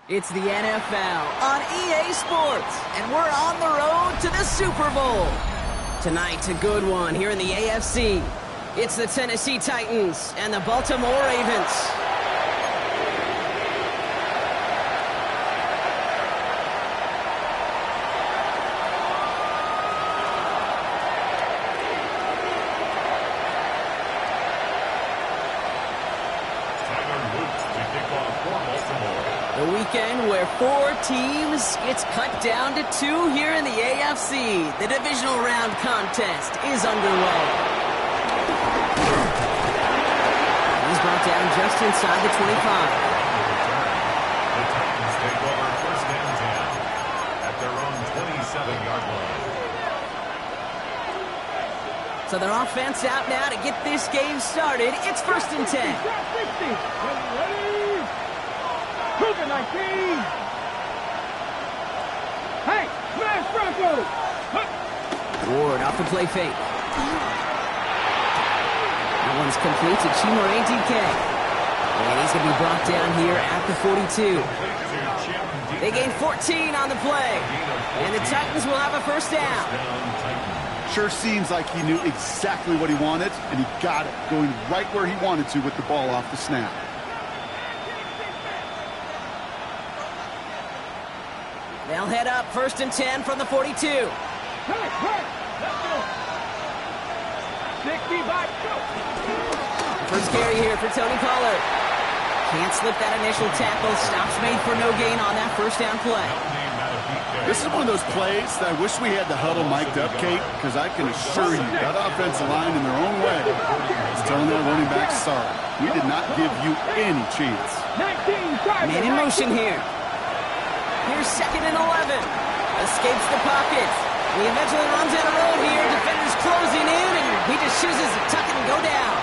It's the NFL on EA Sports, and we're on the road to the Super Bowl. Tonight's a good one here in the AFC. It's the Tennessee Titans and the Baltimore Ravens. The weekend where 4 teams gets cut down to 2 here in the AFC. The divisional round contest is underway. He's brought down just inside the 25. The Titans take over first and 10 at their own 27-yard line. So their offense out now to get this game started. It's first and 10. Cougar 19. Hey, smash Bronco. Ward off the play fake. That one's complete to Chimere DK. And he's going to be brought down here at the 42. They gain 14 on the play. And the Titans will have a first down. Sure seems like he knew exactly what he wanted, and he got it, going right where he wanted to with the ball off the snap. They'll head up first and 10 from the 42. Hey, let's go. 60 by First carry here for Tony Pollard. Can't slip that initial tackle. Stops made for no gain on that first down play. This is one of those plays that I wish we had the huddle mic'd up, Kate, because I can assure you that offensive line in their own way is telling their running back, sorry, we did not give you any chance. 19. Man in motion here. Here's second and 11. Escapes the pocket. He eventually runs out of road here. Defenders closing in, and he just chooses to tuck it and go down.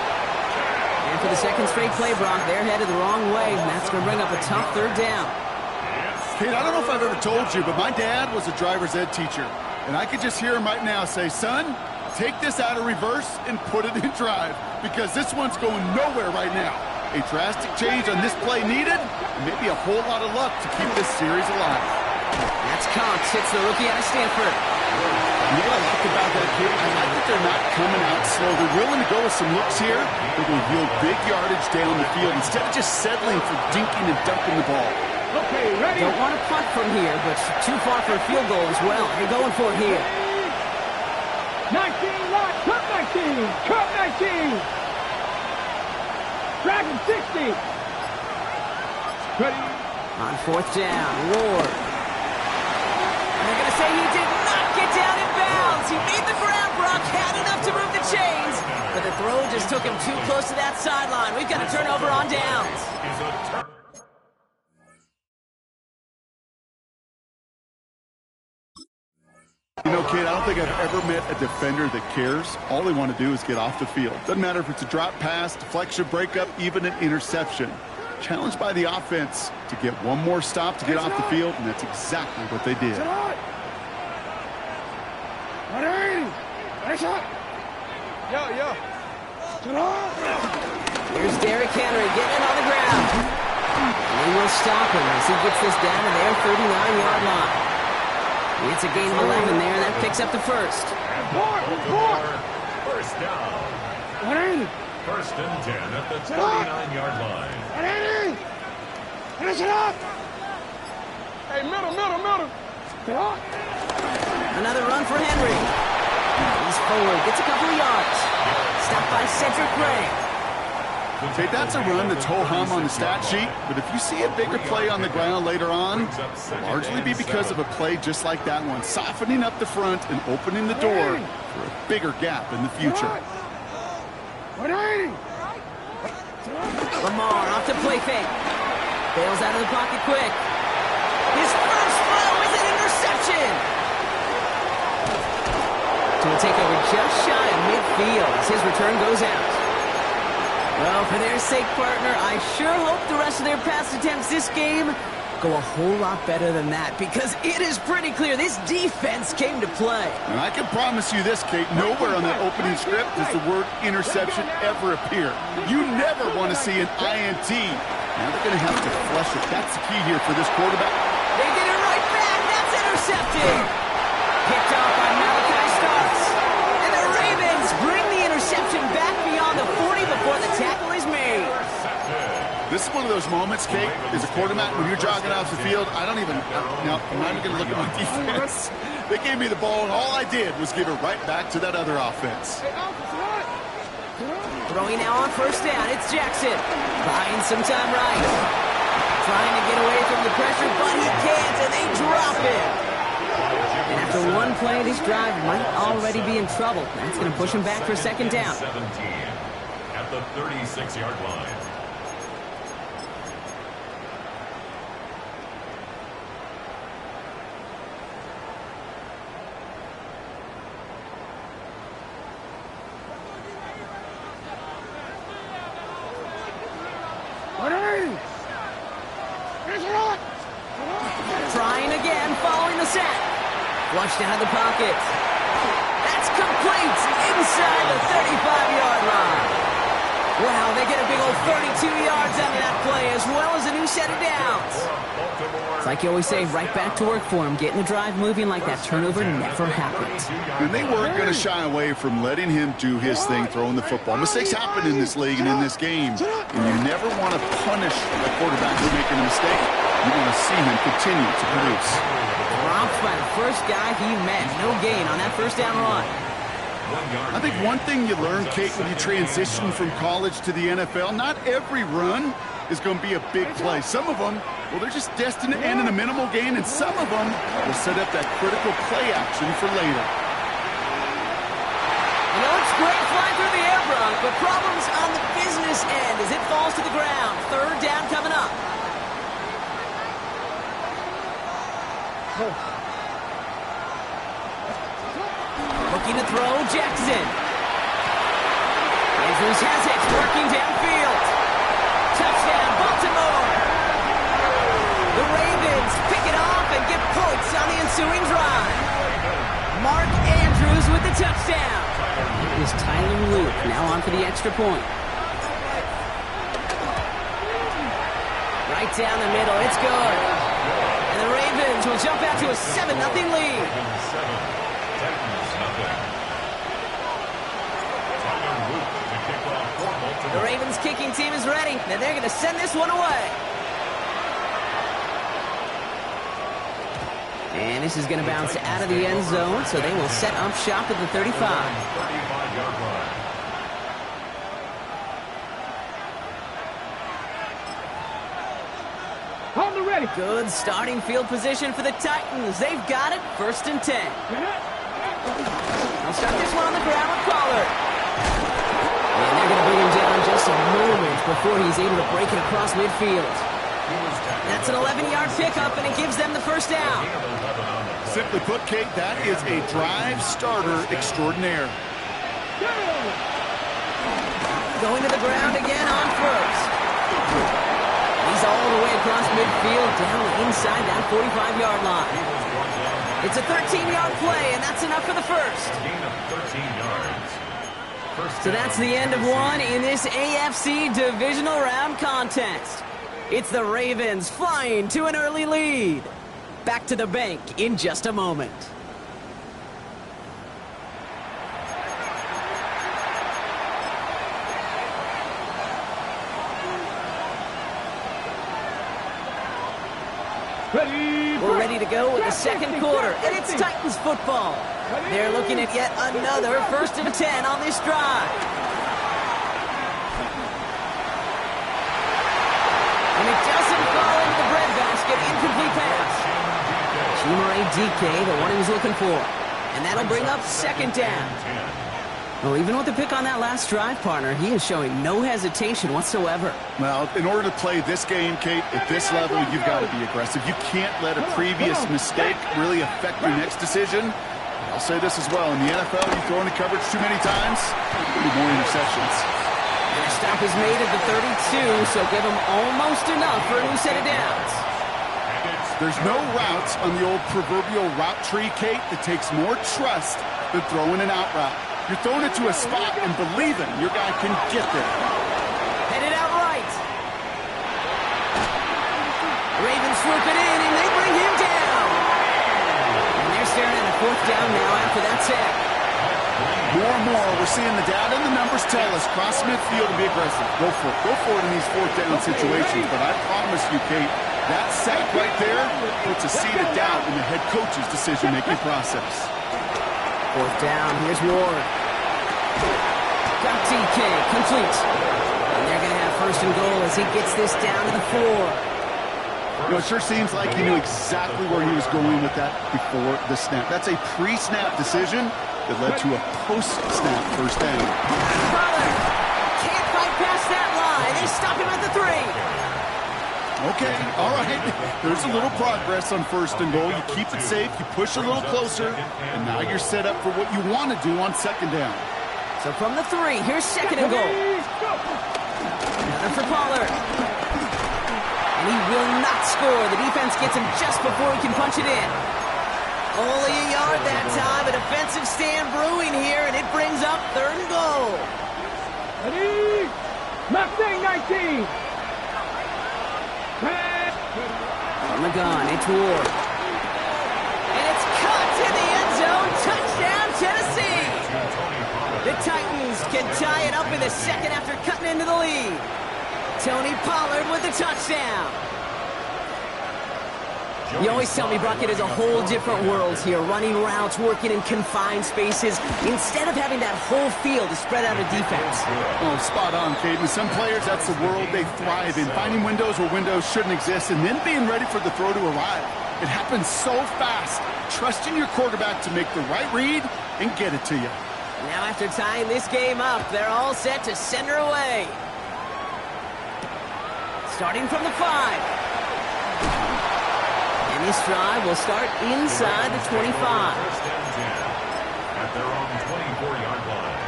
And for the second straight play, Brock, they're headed the wrong way. And that's going to bring up a tough third down. Kate, I don't know if I've ever told you, but my dad was a driver's ed teacher. And I could just hear him right now say, son, take this out of reverse and put it in drive, because this one's going nowhere right now. A drastic change on this play needed, and maybe a whole lot of luck to keep this series alive. That's Cox, hits the rookie out of Stanford. You know what I like about that, kid? I like that they're not coming out slow. They're willing to go with some looks here. They're going to yield big yardage down the field instead of just settling for dinking and dumping the ball. Okay, ready? Don't want to punt from here, but too far for a field goal as well. They're going for it here. 19, lock, cut 19, cut 19. Dragon 60. Ready? On fourth down, Ward. And they're going to say he did not get down in bounds. He made the grab, Brock, had enough to move the chains, but the throw just took him too close to that sideline. We've got a turnover on downs. You know, kid, I don't think I've ever met a defender that cares. All they want to do is get off the field. Doesn't matter if it's a drop pass, deflection, breakup, even an interception. Challenged by the offense to get one more stop to get off the field, and that's exactly what they did. Here's Derrick Henry getting on the ground. And he will stop him as he gets this down to their 39-yard line. It's a gain of 11 there. That picks up the first. First down. First and 10 at the 39-yard line. Finish it up. Hey, middle. Another run for Henry. He's forward, gets a couple of yards. Stopped by Cedric Gray. Okay, that's a run that's ho-hum on the stat sheet, but if you see a bigger play on the ground later on, it'll largely be because of a play just like that one, softening up the front and opening the door for a bigger gap in the future. Lamar off to play fake. Bails out of the pocket quick. His first throw is an interception. So he'll take over just shy of midfield as his return goes out. Well, for their sake, partner, I sure hope the rest of their pass attempts this game go a whole lot better than that, because it is pretty clear this defense came to play. And I can promise you this, Kate, nowhere on that opening script does the word interception ever appear. You never want to see an INT Now they're going to have to flush it. That's the key here for this quarterback. They get it right back. That's intercepted. Picked off by Malachi Starks. And the Ravens bring the interception back beyond the 40 before the tackle is made. This is one of those moments, Kate, as a quarterback, when you're jogging off the field, I'm not even going to look at my defense. They gave me the ball, and all I did was give it right back to that other offense. Throwing now on first down, it's Jackson. Buying some time right. Trying to get away from the pressure, but he can't, and they drop it. And after one play, this drive might already be in trouble. That's going to push him back for second down. 17 at the 36-yard line. Trying again, following the sack. Flushed out of the pocket. That's complete inside the 35-yard line. Wow, they get a big old 32 yards out of that play, as well as a new set of downs. It's like you always say, right back to work for him. Getting the drive moving like that turnover never happened. And they weren't going to shy away from letting him do his thing, throwing the football. Mistakes happen in this league and in this game. And you never want to punish a quarterback for making a mistake. You want to see him continue to produce. Dropped by the first guy he met. No gain on that first down run. I think one thing you learn, Kate, when you transition from college to the NFL, not every run is going to be a big play. Some of them, well, they're just destined to end in a minimal gain, and some of them will set up that critical play action for later. You know, it's great flying through the air, Bronk, but problems on the business end as it falls to the ground. Third down coming up. Looking to throw, Jackson. Andrews has it, working downfield. Touchdown, Baltimore. The Ravens pick it off and get points on the ensuing drive. Mark Andrews with the touchdown. Here's Tyler Luke now on for the extra point. Right down the middle, it's good. And the Ravens will jump out to a 7-0 lead. The Ravens kicking team is ready, and they're going to send this one away. And this is going to bounce out of the end zone, so they will set up shop at the 35. 35-yard line. On the ready. Good starting field position for the Titans. They've got it, 1st and 10. They'll start this one on the ground with Pollard. And they're going to bring him down just a moment before he's able to break it across midfield. That's an 11-yard pickup, and it gives them the first down. Simply put, Kate, that is a drive starter extraordinaire. Going to the ground again on first. He's all the way across midfield, down inside that 45-yard line. It's a 13-yard play, and that's enough for the first. So that's the end of one in this AFC divisional round contest. It's the Ravens flying to an early lead. Back to the bank in just a moment. We're ready to go with the second quarter, and it's Titans football. They're looking at yet another 1st and 10 on this drive. And it doesn't fall into the breadbasket. Incomplete pass. Chimere DK, the one he was looking for. And that'll bring up second down. Well, even with the pick on that last drive, partner, he is showing no hesitation whatsoever. Well, in order to play this game, Kate, at this level, you've got to be aggressive. You can't let a previous mistake really affect your next decision. I'll say this as well. In the NFL, you throw into coverage too many times, there'll be more interceptions. And a stop is made at the 32, so give him almost enough for a new set of downs. There's no routes on the old proverbial route tree, Kate, that takes more trust than throwing an out route. You're throwing it to a spot and believing your guy can get there. Headed out right. seeing the data and the numbers tell us cross midfield and be aggressive. Go for it. Go for it in these fourth down situations. But I promise you, Kate, that sack right there puts a seed of doubt in the head coach's decision-making process. Fourth down, here's Ward. Got TK, complete. And they're going to have first and goal as he gets this down to the 4. You know, it sure seems like he knew exactly where he was going with that before the snap. That's a pre-snap decision that led to a post-snap first down. Pollard can't fight past that line. They stop him at the 3. Okay, all right. There's a little progress on first and goal. You keep it safe, you push a little closer, and now you're set up for what you want to do on second down. So from the 3, here's second and goal. Another for Pollard. And he will not score. The defense gets him just before he can punch it in. Only a yard that time. A defensive stand brewing here, and it brings up third and goal. Ready? Mustang 19. From the gun, it's Ward. And it's caught in the end zone. Touchdown, Tennessee. The Titans can tie it up in the second after cutting into the lead. Tony Pollard with the touchdown. You always tell me, Brock, it is a whole different world here, running routes, working in confined spaces, instead of having that whole field to spread out a defense. Oh, spot on, Caden. Some players, that's the world they thrive in, finding windows where windows shouldn't exist, and then being ready for the throw to arrive. It happens so fast. Trusting your quarterback to make the right read and get it to you. Now after tying this game up, they're all set to send her away. Starting from the 5. And this drive will start inside the 25. First and 10 at their own 24-yard line.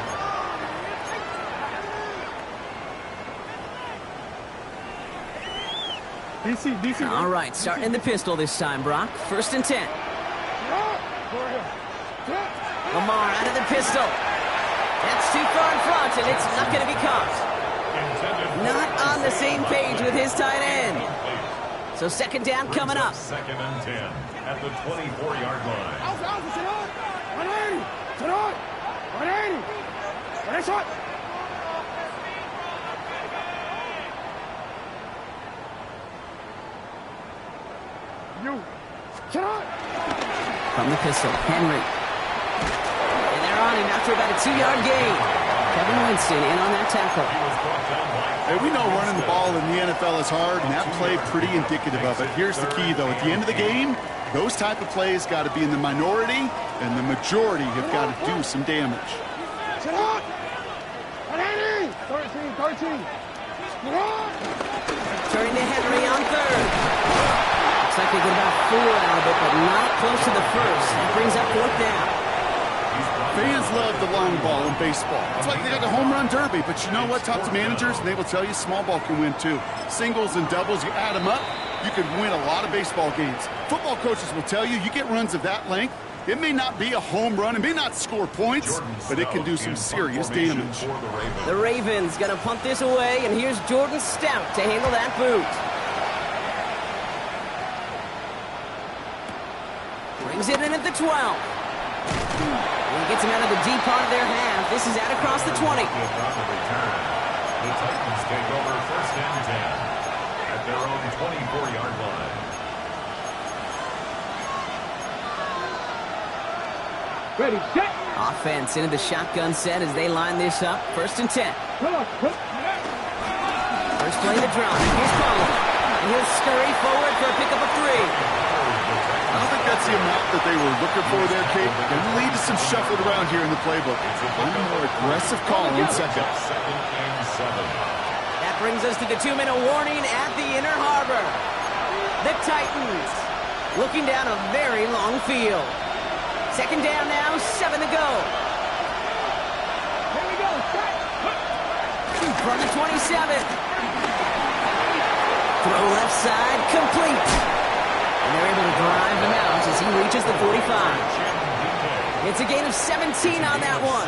DC. All right, starting in the pistol this time, Brock. First and 10. Lamar out of the pistol. That's too far in front, and it's not going to be caught. Not on the same page with his tight end. So second down coming up. Second and 10 at the 24-yard line. 180. From the pistol, Henry. And they're on him after about a 2-yard gain. Kevin Winston in on that tackle. Hey, we know running the ball in the NFL is hard, and that play pretty indicative of it. Here's the key, though. At the end of the game, those type of plays got to be in the minority, and the majority have got to do some damage. 13. Turning to Henry on third. Looks like they get about 4 out of it, but not close to the first. That brings up fourth down. Fans love the long ball in baseball. It's like they got the home run derby, but you know what? Talk to managers, and they will tell you small ball can win too. Singles and doubles, you add them up, you can win a lot of baseball games. Football coaches will tell you get runs of that length. It may not be a home run, it may not score points, but it can do some serious damage. The Ravens gonna punt this away, and here's Jordan Stout to handle that boot. Brings it in at the 12. And he gets him out of the deep part of their half. This is out across the 20. The Titans take over first and 10 at their own 24-yard line. Ready, set. Offense into the shotgun set as they line this up. First and 10. First play of the drive. Here's Pollard. And he'll scurry forward for a pickup of 3. I don't think that's the amount that they were looking for there, Kate. Going to lead to some shuffled around here in the playbook. A more aggressive call in second. Second and 7. That brings us to the 2-minute warning at the inner harbor. The Titans looking down a very long field. Second down now, 7 to go. Here we go, set. From the 27. Throw left side, complete. And they're able to drive him out as he reaches the 45. It's a gain of 17 on that one.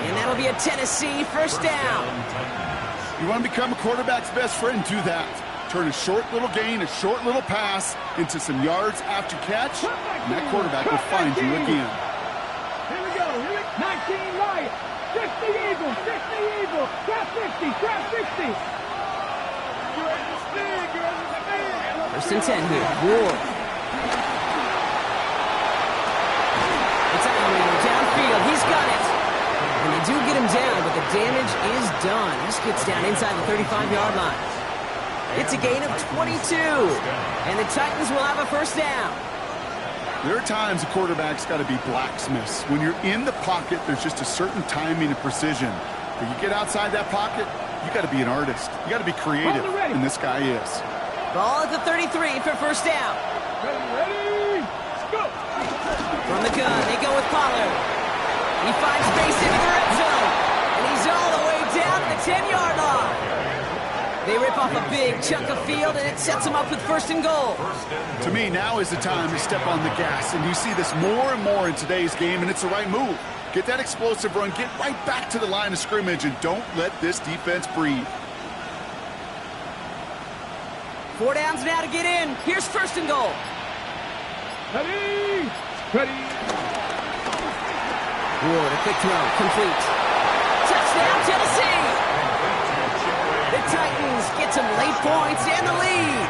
And that'll be a Tennessee first down. You want to become a quarterback's best friend? Do that. Turn a short little gain, a short little pass into some yards after catch, and that quarterback will find you again. Here we go. 19 right. 60 Eagle, 60 Eagle. Trap 60, trap 60. First and 10 here. Ward. It's Allen downfield. He's got it. And they do get him down, but the damage is done. This gets down inside the 35-yard line. It's a gain of 22. And the Titans will have a first down. There are times a quarterback's got to be blacksmiths. When you're in the pocket, there's just a certain timing and precision. But you get outside that pocket, you got to be an artist. You got to be creative, and this guy is. Ball at the 33 for first down. Ready, let's go. From the gun, they go with Pollard. He finds space into the red zone, and he's all the way down to the 10-yard line. They rip off a big chunk of field, and it sets them up with first and goal. To me, now is the time to step on the gas, and you see this more and more in today's game, and it's the right move. Get that explosive run, get right back to the line of scrimmage, and don't let this defense breathe. 4 downs now to get in. Here's first and goal. Ready, ready. Ward, a quick throw, complete. Touchdown, Tennessee! The Titans get some late points and the lead.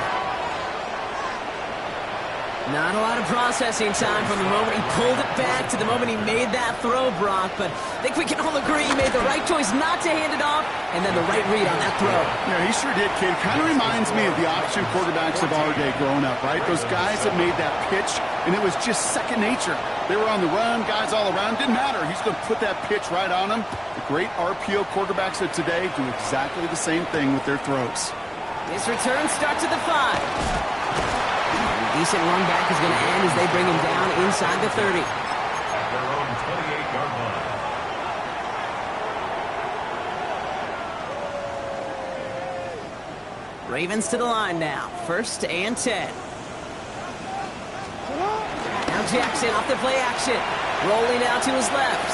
Not a lot of processing time from the moment he pulled it back to the moment he made that throw, Brock. But I think we can all agree he made the right choice not to hand it off, and then the right read on that throw. Yeah, he sure did, kid. Kind of reminds me of the option quarterbacks of our day growing up, right? Those guys that made that pitch, and it was just second nature. They were on the run, guys all around. Didn't matter. He's going to put that pitch right on them. The great RPO quarterbacks of today do exactly the same thing with their throws. This return starts at the 5. Decent run back is going to end as they bring him down inside the 30. At their own 28-yard line. Ravens to the line now. First and 10. Now Jackson off the play action. Rolling out to his left.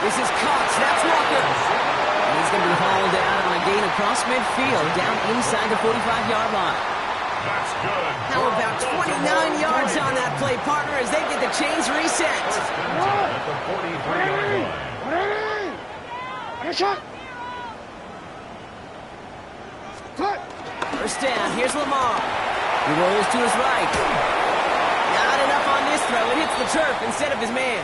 This is Cox. That's Walker. And he's going to be hauled out on a gain across midfield down inside the 45-yard line. That's good. How about 29 yards on that play, partner, as they get the chains reset? At the 43-yard line. Ready, ready. Shot. Cut. First down. Here's Lamar. He rolls to his right. Not enough on this throw. It hits the turf instead of his man.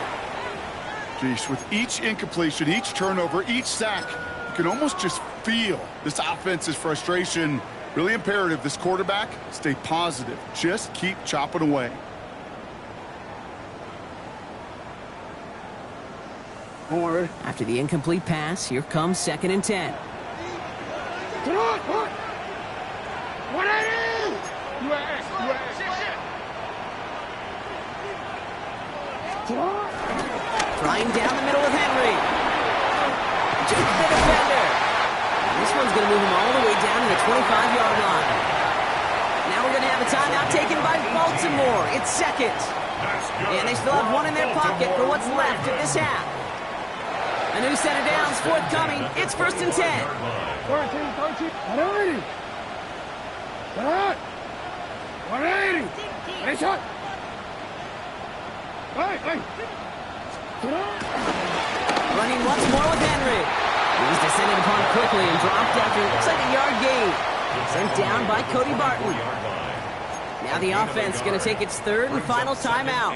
Geesh, with each incompletion, each turnover, each sack, you can almost just feel this offense's frustration. Really imperative, this quarterback, stay positive. Just keep chopping away. After the incomplete pass, here comes second and 10. Flying down the middle with Henry. Just the defender. This one's going to move him all the way down to the 25-yard line. Now we're going to have a timeout taken by Baltimore. It's second. And they still have one in their pocket for what's left of this half. A new set of downs forthcoming. It's first and 10. 13, 180. 180. Hey, shot. Hey. Running once more with Henry. He's descended upon quickly and dropped after looks like a yard gain. Sent down by Cody Barton. Now the offense going to take its third and final timeout.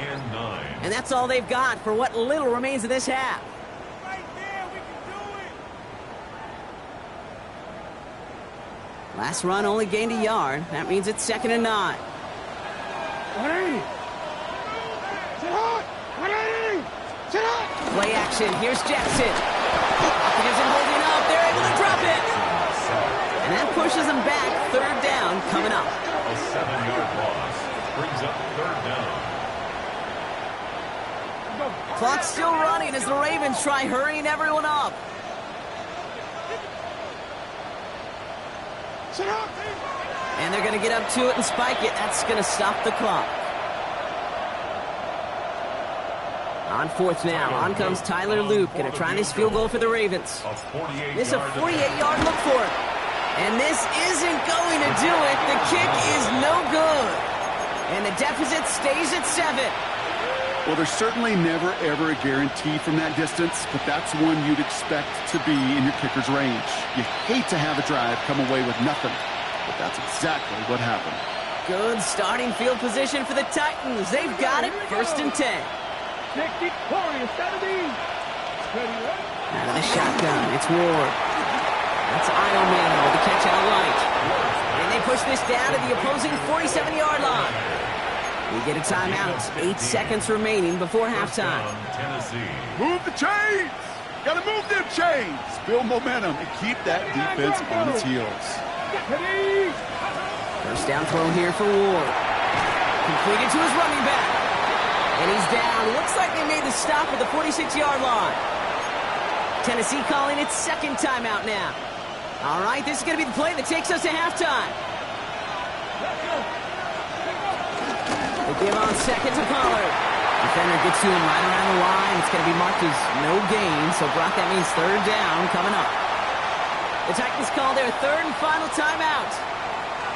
And that's all they've got for what little remains of this half. Last run only gained a yard. That means it's second and 9. 180. Play action. Here's Jackson. It isn't holding up. They're able to drop it. And that pushes them back. Third down coming up. A 7-yard loss brings up third down. Clock's still running as the Ravens try hurrying everyone up. And they're going to get up to it and spike it. That's going to stop the clock. On fourth now, on comes Tyler Loop. Going to try this field goal for the Ravens. This is a 48-yard look for it. And this isn't going to do it. The kick is no good. And the deficit stays at 7. Well, there's certainly never, ever a guarantee from that distance, but that's one you'd expect to be in your kicker's range. You hate to have a drive come away with nothing, but that's exactly what happened. Good starting field position for the Titans. They've got it, 1st and 10. 60, 40, 70. Out of the shotgun, it's Ward. That's Idleman with the catch out light. And they push this down to the opposing 47-yard line. We get a timeout. 8 seconds remaining before halftime. Move the chains! Gotta move them chains! Build momentum and keep that defense on its heels. First down throw here for Ward. Completed to his running back. And he's down. Looks like they made the stop at the 46-yard line. Tennessee calling its 2nd timeout now. All right, this is going to be the play that takes us to halftime. They give on 2nd to Pollard. Defender gets to him right around the line. It's going to be marked as no gain. So, Brock, that means 3rd down coming up. The Titans call their 3rd and final timeout.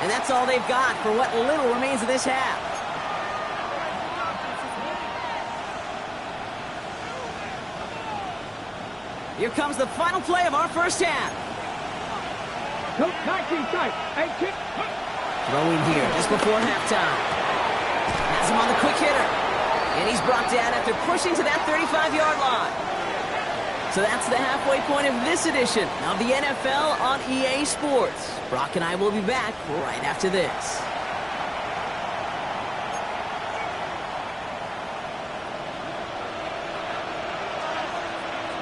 And that's all they've got for what little remains of this half. Here comes the final play of our first half. Throwing here just before halftime. Has him on the quick hitter. And he's brought down after pushing to that 35-yard line. So that's the halfway point of this edition of the NFL on EA Sports. Brock and I will be back right after this.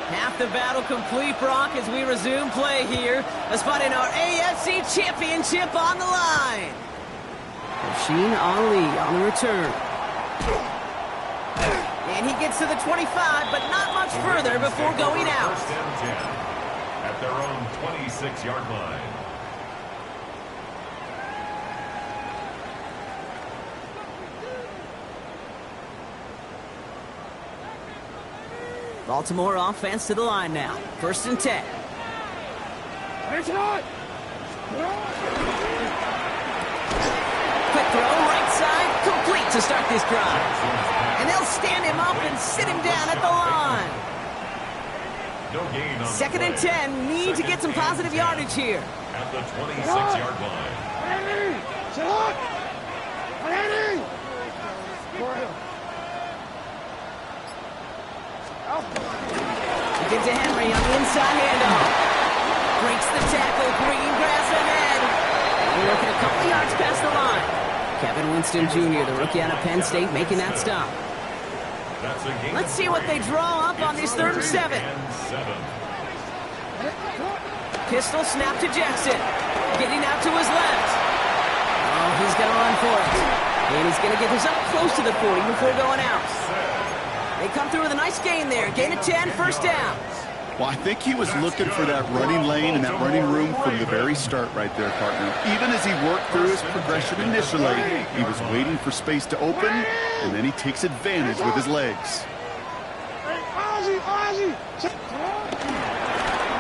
Half the battle complete, Brock, as we resume play here. A spot in our AFC Championship on the line. Rasheen Ali on the return. And he gets to the 25, but not much further before going out. At their own 26-yard line. Baltimore offense to the line now. 1st and 10. Quick throw, right side, complete to start this drive. And they'll stand him up and sit him down at the line. No gain on 2nd and 10. Need to get some positive yardage here. at the 26-yard line. He gives to Henry on the inside handoff. Breaks the tackle, green grass ahead. And we're looking a couple yards past the line. Kevin Winston Jr., the rookie out of Penn State, making that stop. Let's see what they draw up on this 3rd and 7. Pistol snap to Jackson. Getting out to his left. Oh, he's going to run for it. And he's going to get this up close to the 40 before going out. They come through with a nice gain there. Gain of 10, 1st down. Well, I think he was looking for that running lane and that running room from the very start right there, partner. Even as he worked through his progression initially, he was waiting for space to open, and then he takes advantage with his legs.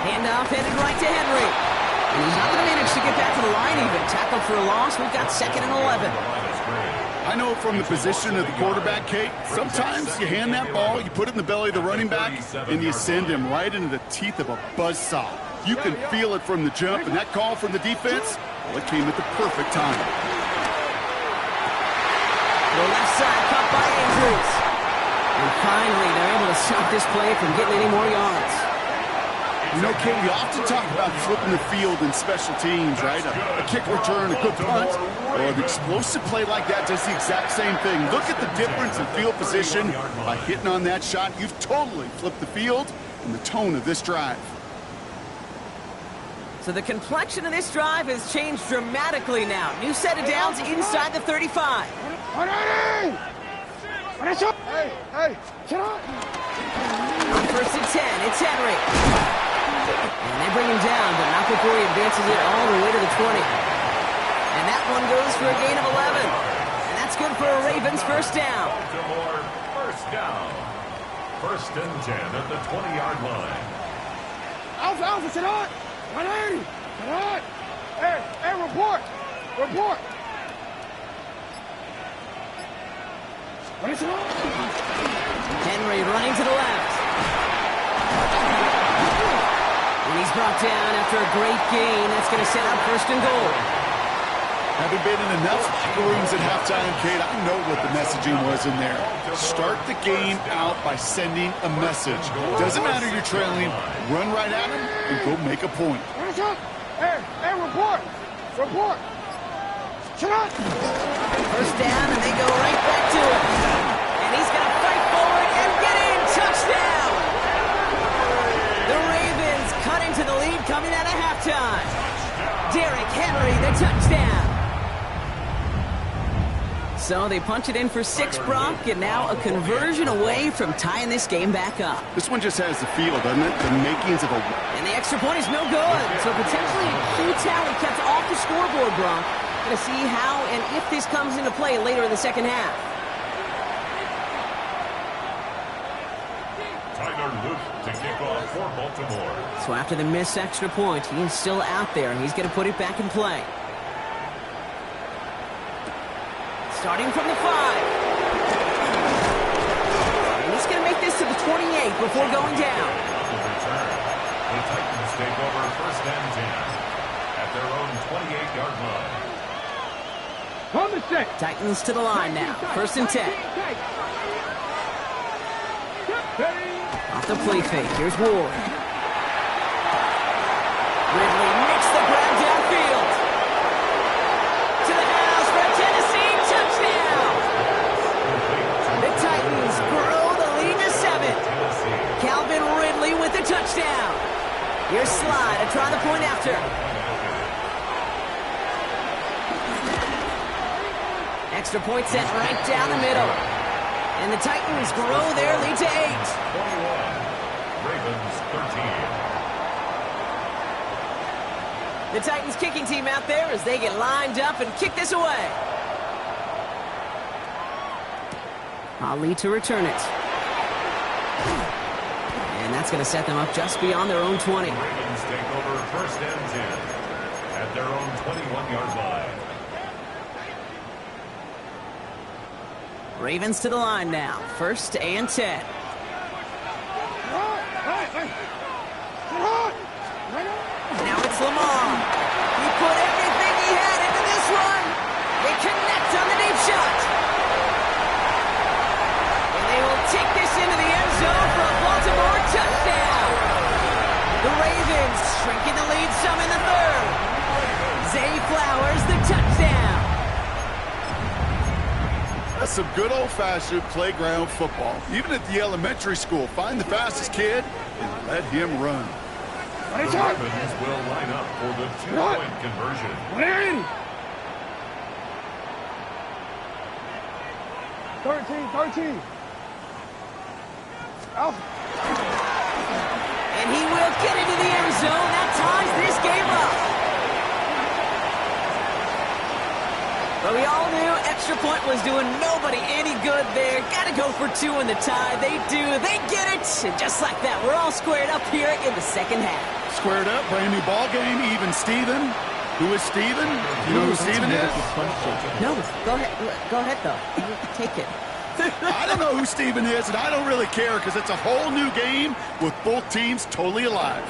Handoff headed right to Henry. And he's not going to manage to get back to the line even. Tackled for a loss. We've got 2nd and 11. I know from the position of the quarterback, Kate, sometimes you hand that ball, you put it in the belly of the running back, and you send him right into the teeth of a buzzsaw. You can feel it from the jump, and that call from the defense, well, it came at the perfect time. The left side caught by Andrews. And finally, they're able to stop this play from getting any more yards. You know, Kate, we often talk about flipping the field in special teams, right? A kick return, a good punt, or an explosive play like that does the exact same thing. Look at the difference in field position. By hitting on that shot, you've totally flipped the field and the tone of this drive. So the complexion of this drive has changed dramatically now. New set of downs inside the 35. Hey, get up! On 1st and 10, it's Henry. And they bring him down, but not before he advances it all the way to the 20. And that one goes for a gain of 11. And that's good for a Ravens 1st down. Baltimore 1st down. 1st and 10 at the 20-yard line. Alpha, sit on! 180! Sit on! Hey, report! Report! What is it on? Henry running to the left. And he's brought down after a great gain. That's going to set up first and goal. Having been in enough locker rooms at halftime, Kate, I know what the messaging was in there. Start the game out by sending a message. Doesn't matter you're trailing, run right at him and go make a point. Hey, report! Report! Shut up! First down, and they go right back to it. And he's going to fight forward and get in. Touchdown! The Ravens cut into the lead coming out of halftime. Derrick Henry, the touchdown. So they punch it in for 6, Brock, and now a conversion away from tying this game back up. This one just has the feel, doesn't it? The makings of a... And the extra point is no good. So potentially a key tally kept off the scoreboard, Brock. Going to see how and if this comes into play later in the second half. Tyler Luke to kick off for Baltimore. So after the missed extra point, he's still out there, and he's going to put it back in play. Starting from the 5. And he's going to make this to the 28 before going down. The Titans take over first and 10 at their own 28-yard line. On the set. Titans to the line now. First and 10. Off the play fake. Here's Ward. Ridley makes the grab downfield. To the house for a Tennessee touchdown. The Titans grow the lead to 7. Calvin Ridley with the touchdown. Here's Slide to try the point after. Extra point set right down the middle. And the Titans grow their lead to 8. 21. Ravens 13. The Titans kicking team out there as they get lined up and kick this away. Ali to return it. And that's going to set them up just beyond their own 20. Ravens take over first and 10 at their own 21-yard line. Ravens to the line now. First and 10. Now it's Lamar. He put everything he had into this one. They connect on the deep shot. And they will take this into the end zone for a Baltimore touchdown. The Ravens shrinking the lead some in the third. Zay Flowers, the touchdown. That's some good old-fashioned playground football. Even at the elementary school, find the fastest kid and let him run. The Ravens will line up for the 2-point conversion. Win! 13. Out. And he will get into the end zone. That ties this game up. But we all knew extra point was doing nobody any good there. Got to go for 2 in the tie. They do. They get it. And just like that, we're all squared up here in the second half. Squared up, brand new ball game, even Steven. Who is Steven? You know who Steven is? No, go ahead. Go ahead, though. Take it. I don't know who Steven is, and I don't really care because it's a whole new game with both teams totally alive.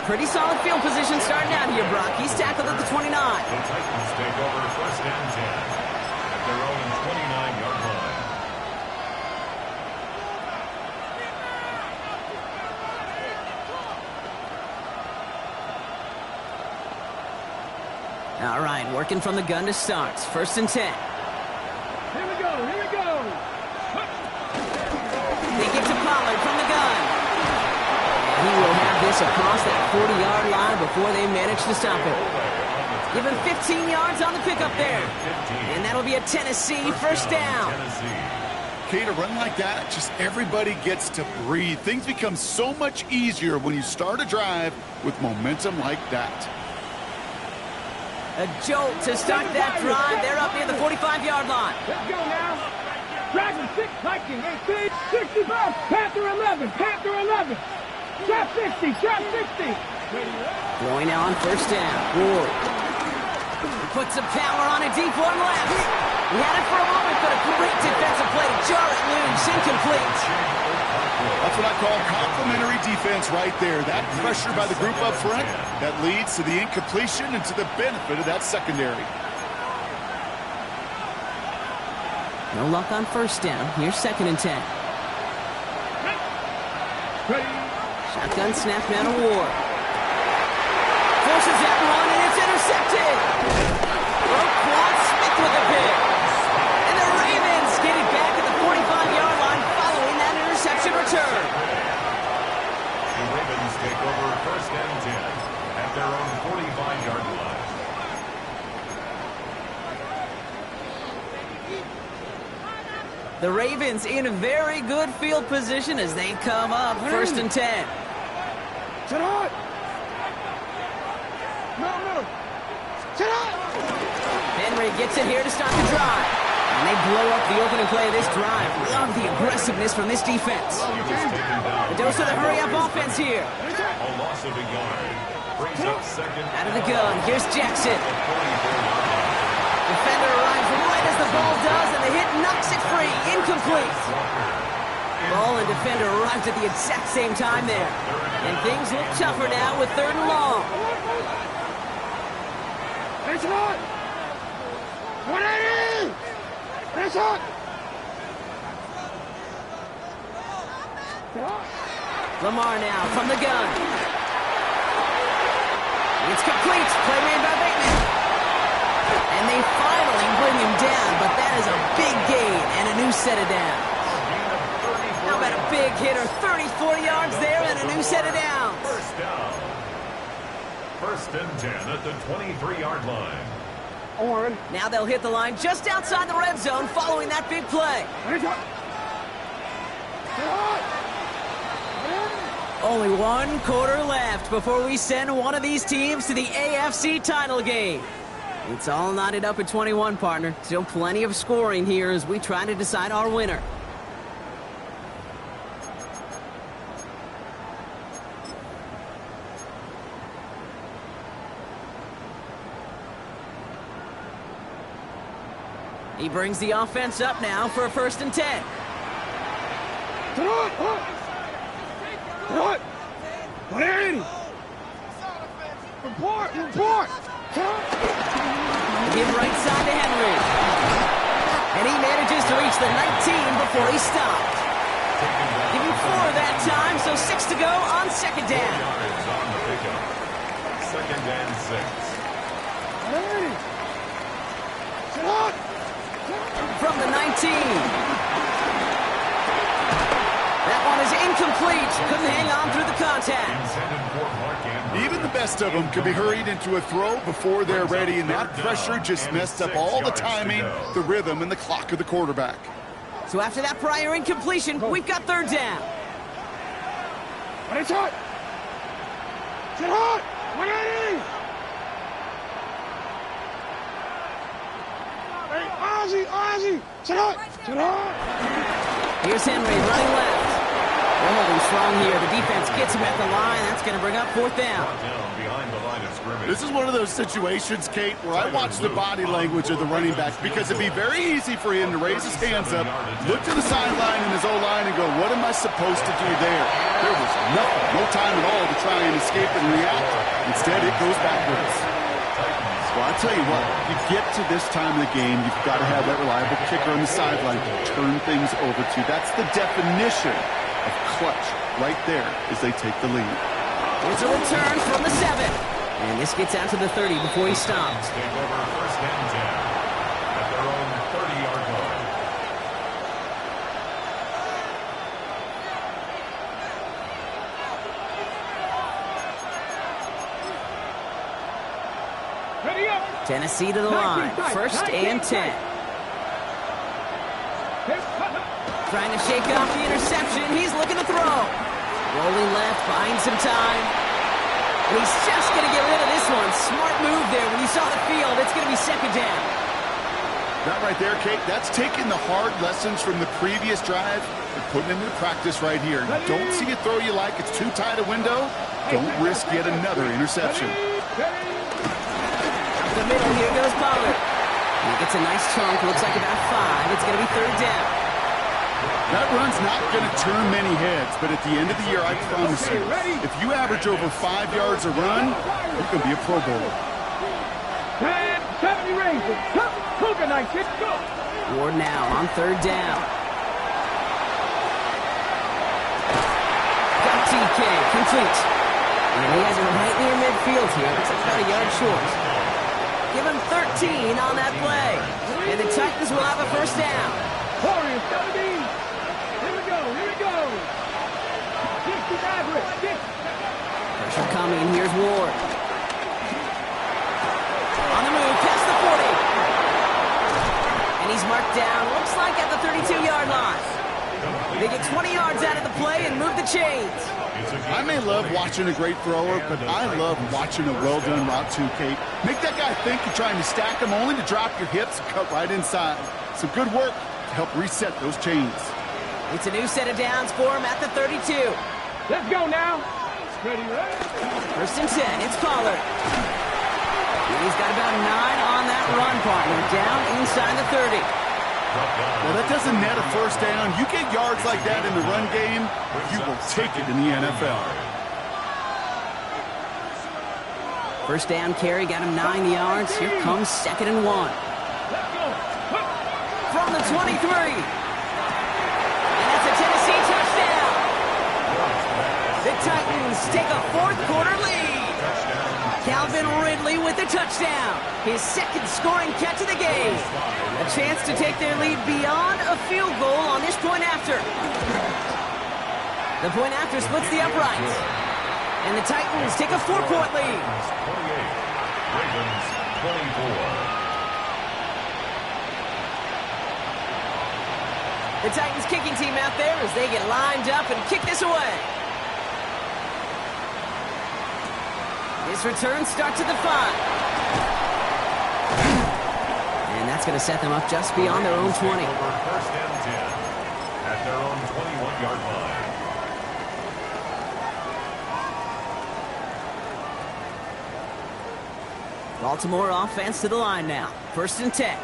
Pretty solid field position starting out here, Brock. He's tackled at the 29. The Titans take over first and 10 at their own 29-yard line. All right, working from the gun to start. First and 10. Here we go. They get to Pollard from the gun. He will have this across that 40-yard line before they manage to stop it. Give him 15 yards on the pickup there. And that'll be a Tennessee first down. Kate, a run like that, just everybody gets to breathe. Things become so much easier when you start a drive with momentum like that. A jolt to start that drive. They're up near the 45-yard line. Let's go now. Dragon 6, Viking 18, 65, Panther 11, Trap 60. Going now on first down. Ward. Puts some power on a deep one left. He had it for a moment, but a great defensive play to jar it loose. Incomplete. That's what I call complimentary defense right there. That pressure by the group up front, that leads to the incompletion and to the benefit of that secondary. No luck on first down. Here's 2nd and 10. Shotgun snap now to Ward. Forces that run, and it's intercepted. Broke Quan Smith with a pick. And the Ravens get it back at the 45-yard line following that interception return. The Ravens take over 1st and 10 at their own 45-yard line. The Ravens in a very good field position as they come up 1st and 10. Sit on! No. Sit on! Henry gets it here to start the drive. And they blow up the opening play of this drive. Love the aggressiveness from this defense. A dose of the hurry-up offense here. A loss of a yard. Brings up 2nd. Out of the gun, here's Jackson. Defender arrives right as the ball does, and the hit knocks it free. Incomplete. Ball and defender arrived at the exact same time there. And things look tougher now with 3rd and long. It's on! 180! It's on! Lamar now from the gun. It's complete. Play made by Bateman. And they finally bring him down, but that is a big gain and a new set of downs. How about a big hitter? 34 yards there and a new set of downs. 1st down. 1st and 10 at the 23-yard line. Now they'll hit the line just outside the red zone following that big play. Only 1 quarter left before we send one of these teams to the AFC title game. It's all knotted up at 21, partner. Still plenty of scoring here as we try to decide our winner. He brings the offense up now for a 1st and 10. What? 180! Report! Give right side to Henry. And he manages to reach the 19 before he stopped. Give him 4 that time, so 6 to go on 2nd down. Yards on the pickup. 2nd and 6. 180! Sit on! From the 19. That one is incomplete. Couldn't hang on through the contact. Even the best of them could be hurried into a throw before they're ready, and that pressure just messed up all the timing, the rhythm, and the clock of the quarterback. So after that prior incompletion, we've got 3rd down. It's hot! Sit hot! 180! Hey, Ozzy! Sit hot! Here's Henry running left. They're holding strong here. The defense gets him at the line. That's going to bring up 4th down. Behind the line of scrimmage. This is one of those situations, Kate, where I watch the body language of the running back because it'd be very easy for him to raise his hands up, look to the sideline in his O-line and go, what am I supposed to do there? There was no time at all to try and escape and react. Instead, it goes backwards. Well, I'll tell you what, you get to this time of the game, you've got to have that reliable kicker on the sideline to turn things over to. That's the definition of clutch right there as they take the lead. Here's a return from the 7. And this gets out to the 30 before he stops. Take over 1st and 10 at their own 30-yard line. Tennessee to the line. 1st and 10. Trying to shake off the interception. He's looking to throw. Rolling left, buying some time. And he's just going to get rid of this one. Smart move there. When you saw the field, it's going to be 2nd down. That right there, Kate, that's taking the hard lessons from the previous drive and putting them into practice right here. You don't see a throw you like. It's too tight a window. Don't risk yet another interception. Out the middle. Here goes Pollard. He gets a nice chunk. Looks like about 5. It's going to be third down. That run's not going to turn many heads, but at the end of the year, I promise you, if you average over 5 yards a run, you can be a Pro Bowler. 10, 70 Rangers. Cougar night, kids, go. Ward now on third down. Got TK, complete. And he has it right near midfield here. Looks like about a yard short. Give him 13 on that play. And the Titans will have a first down. Warriors, 17. Here we go, here we go. 60 average, 6. Pressure coming, here's Ward. On the move, past the 40. And he's marked down, looks like at the 32-yard line. They get 20 yards out of the play and move the chains. I may love watching a great thrower, but I love watching a well-done route too, Kate. Make that guy think you're trying to stack him only to drop your hips and cut right inside. Some good work to help reset those chains. It's a new set of downs for him at the 32. Let's go now. Ready, ready. First and 10, it's Pollard. And he's got about 9 on that run, partner. Down inside the 30. Well, that doesn't net a first down. You get yards like that in the run game, you will take it in the NFL. First down carry, got him 9 yards. Here comes second and 1. Let's go. From the 23. And that's a Tennessee touchdown. The Titans take a fourth quarter lead. Calvin Ridley with the touchdown. His second scoring catch of the game. A chance to take their lead beyond a field goal on this point after. The point after splits the uprights. And the Titans take a 4-point lead. 28. Ravens 24. The Titans kicking team out there as they get lined up and kick this away. This return starts at the 5. And that's going to set them up just beyond their own 20. Over first and 10 at their own 21-yard line. Baltimore offense to the line now. First and 10.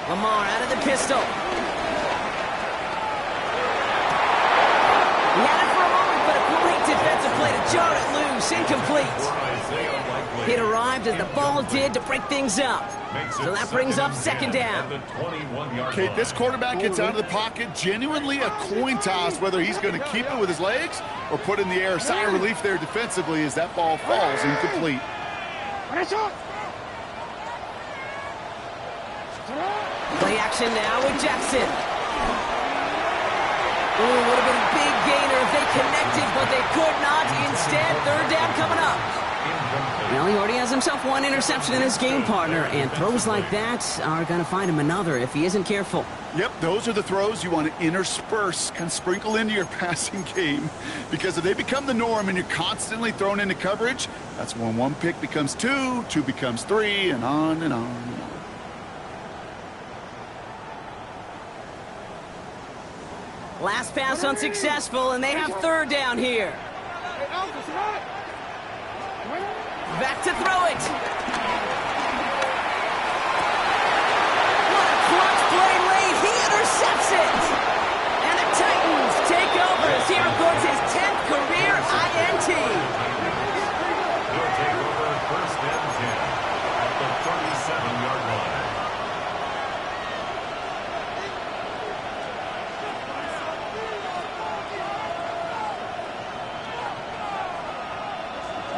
Lamar out of the pistol. He had it for a moment, but a great defensive play to jar it loose. Incomplete. It arrived as the ball did to break things up. So that brings up second down. Kate, this quarterback gets out of the pocket, genuinely a coin toss whether he's going to keep it with his legs or put it in the air. Sigh of relief there defensively as that ball falls incomplete. Play action now with Jackson. Ooh, would have been a big gainer if they connected, but they could not. Instead, third down coming up. Well, he already has himself one interception in his game, partner, and throws like that are going to find him another if he isn't careful. Yep, those are the throws you want to intersperse, kind of sprinkle into your passing game, because if they become the norm and you're constantly thrown into coverage, that's when one pick becomes 2, 2 becomes 3, and on and on and on. Last pass unsuccessful, and they have third down here. Back to throw it. What a clutch play late. He intercepts it. And the Titans take over as he records his 10th career INT. They'll take over first and 10 at the 37-yard line.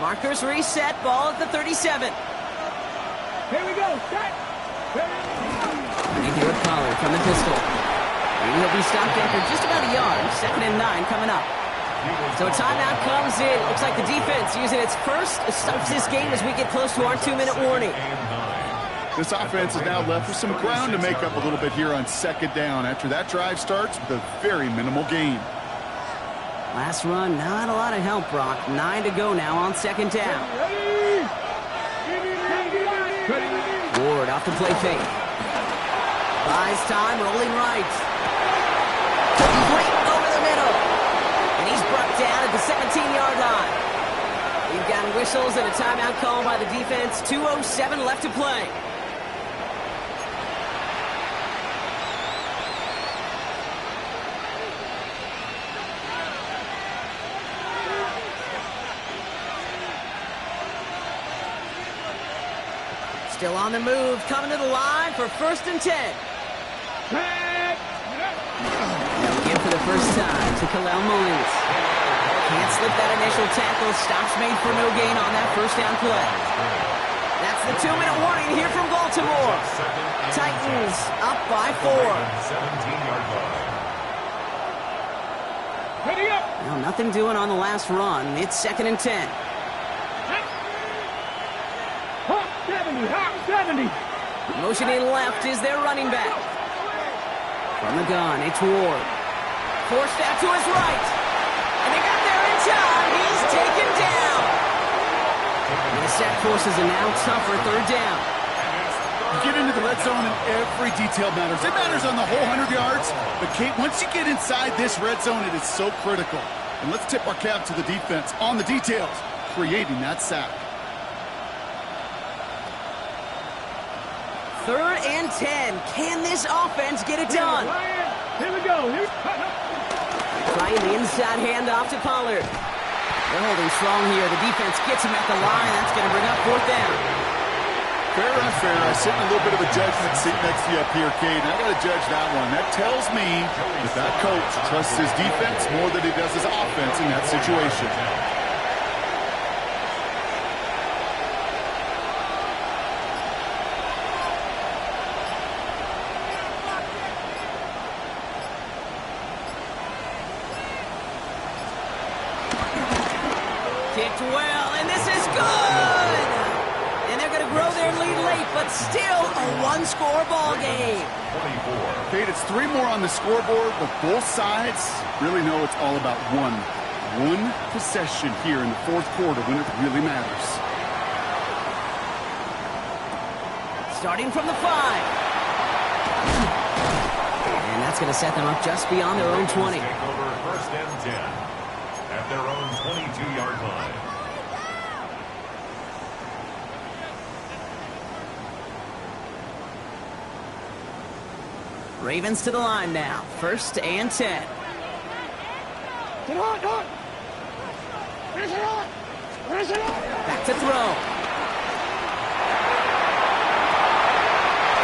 Markers reset, ball at the 37. Here we go, set. Thank you with Pollard from the pistol. And he'll be stopped after just about a yard. Second and 9 coming up. So a timeout comes in. Looks like the defense using its first stops this game as we get close to our 2-minute warning. This offense is now left with some ground to make up a little bit here on second down after that drive starts with a very minimal gain. Last run, not a lot of help, Brock. 9 to go now on second down. Ward off the play fake. Buys time, rolling right. Complete over the middle. And he's brought down at the 17-yard line. We've got whistles and a timeout call by the defense. 2:07 left to play. Still on the move, coming to the line for 1st and 10. They'll give for the first time to Khalil Mullins. Can't slip that initial tackle. Stops made for no gain on that first down play. That's the 2-minute warning here from Baltimore. Titans up by 4. 17-yard line. Ready up. Well, nothing doing on the last run. It's 2nd and 10. Hot 70, hot 70. Motioning left is their running back. From the gun, it's Ward. Forced out to his right. And they got there in time. He's taken down. And the sack forces a now tougher 3rd down. You get into the red zone and every detail matters. It matters on the whole 100 yards. But, Kate, once you get inside this red zone, it is so critical. And let's tip our cap to the defense on the details, creating that sack. 3rd and 10. Can this offense get it done? Here we go. Trying the inside handoff to Pollard. They're holding strong here. The defense gets him at the line. That's going to bring up 4th down. Fair or unfair, I sit in a little bit of a judgment seat next to you up here, Kate, and I got to judge that one. That tells me that coach trusts his defense more than he does his offense in that situation. Kicked well, and this is good! And they're going to grow their lead late, but still a one-score ball game. 24. Kate, it's 3 more on the scoreboard, but both sides really know it's all about one possession here in the 4th quarter when it really matters. Starting from the 5. And that's going to set them up just beyond their own 20. Take over 1st and 10 at their own 22-yard line. Ravens to the line now. 1st and 10. Back to throw.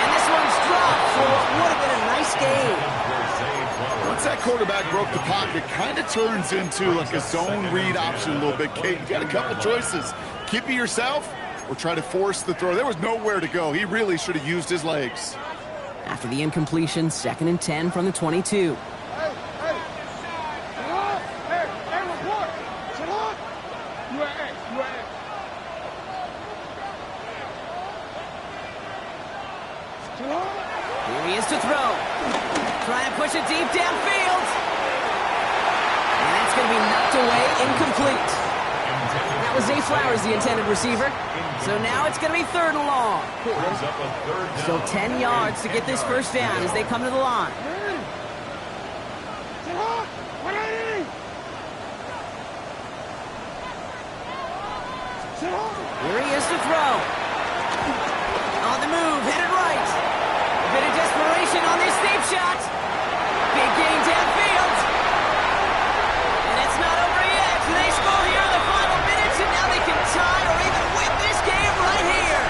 And this one's dropped for what would have been a nice game. Once that quarterback broke the pocket, kind of turns into like a zone read option a little bit, Kate. You got a couple choices. Keep it yourself or try to force the throw. There was nowhere to go. He really should have used his legs. After the incompletion, 2nd and 10 from the 22. Here he is to throw. Trying to push it deep downfield. And that's going to be knocked away, incomplete. That was Zay Flowers, the intended receiver. So now it's going to be 3rd and long. So 10 yards to get this first down as they come to the line. Here he is to throw. On the move, headed right. A bit of desperation on this deep shot. Big gain downfield. And it's not over yet. They score here in the final minutes, and now they can tie or even win this game right here.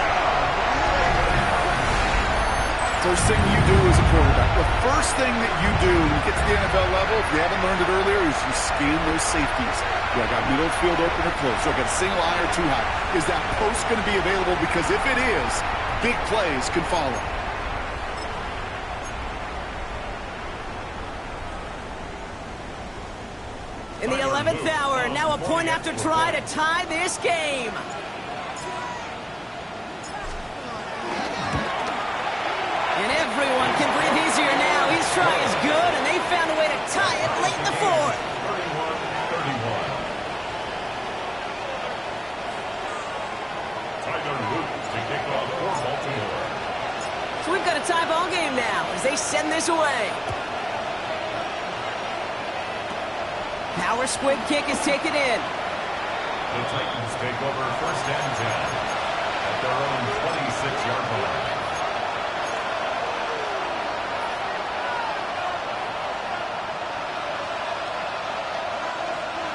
First thing you do as a quarterback, the first thing that you do when you get to the NFL level, if you haven't learned it earlier, is you scan those safeties. Do I got middle field open or close? Do I got a single high or too high? Is that post going to be available? Because if it is, big plays can follow. In the 11th hour, now a point after try to tie this game. And everyone can breathe easier now. His try is good, and they found a way to tie it late in the 4th. 31-31. Tyler Luke to kick off for Baltimore. So we've got a tie ball game now as they send this away. Power squib kick is taken in. The Titans take over first and 10 at their own 26-yard line.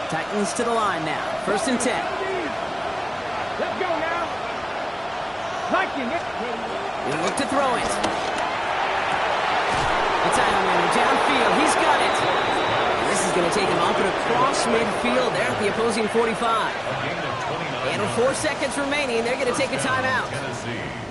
Titans to the line now. First and 10. Let's go now. Viking it. He'll look to throw it. The title winner downfield. He's got it. And this is going to take him off and across midfield there at the opposing 45. A gain of 29. And with 4 seconds remaining, they're going to take a timeout. Tennessee.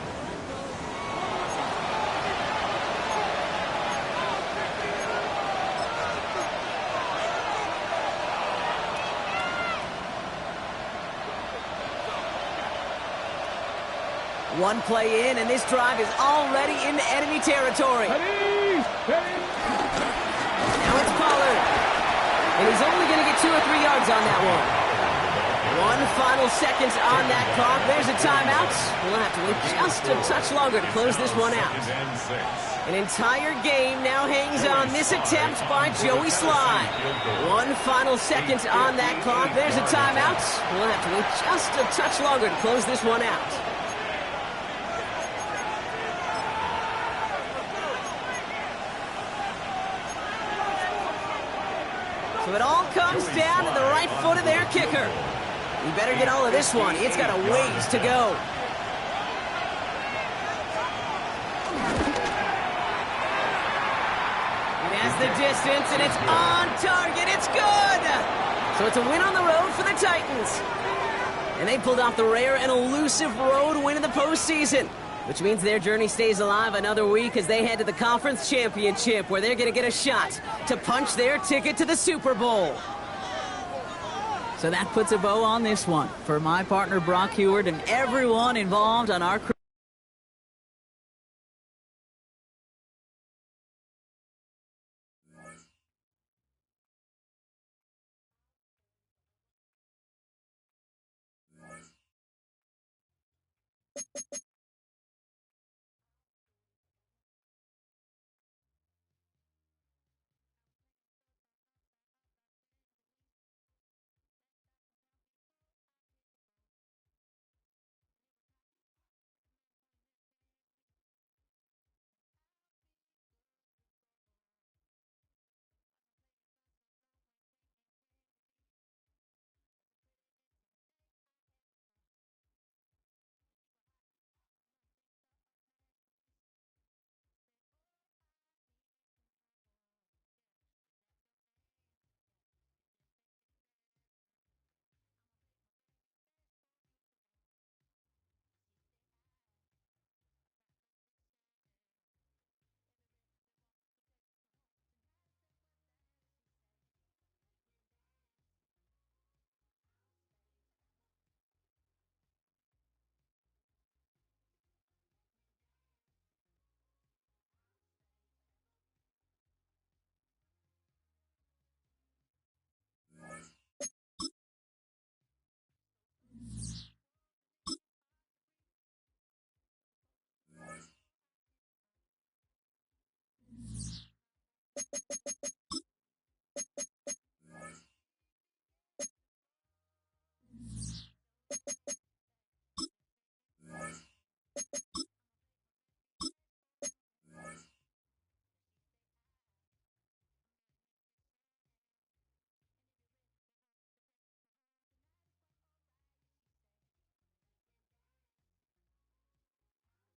One play in, and this drive is already into enemy territory. Ready. Now it's Pollard. And he's only going to get 2 or 3 yards on that one. 1 final seconds on that clock. There's a timeout. We'll have to wait just a touch longer to close this one out. An entire game now hangs on this attempt by Joey Sly. 1 final second on that clock. There's a timeout. We'll have to wait just a touch longer to close this one out. So it all comes down to the right foot of their kicker. You better get all of this one. It's got a ways to go. It has the distance, and it's on target. It's good. So it's a win on the road for the Titans. And they pulled off the rare and elusive road win in the postseason, which means their journey stays alive another week as they head to the conference championship, where they're going to get a shot to punch their ticket to the Super Bowl. So that puts a bow on this one. For my partner, Brock Heward, and everyone involved on our crew.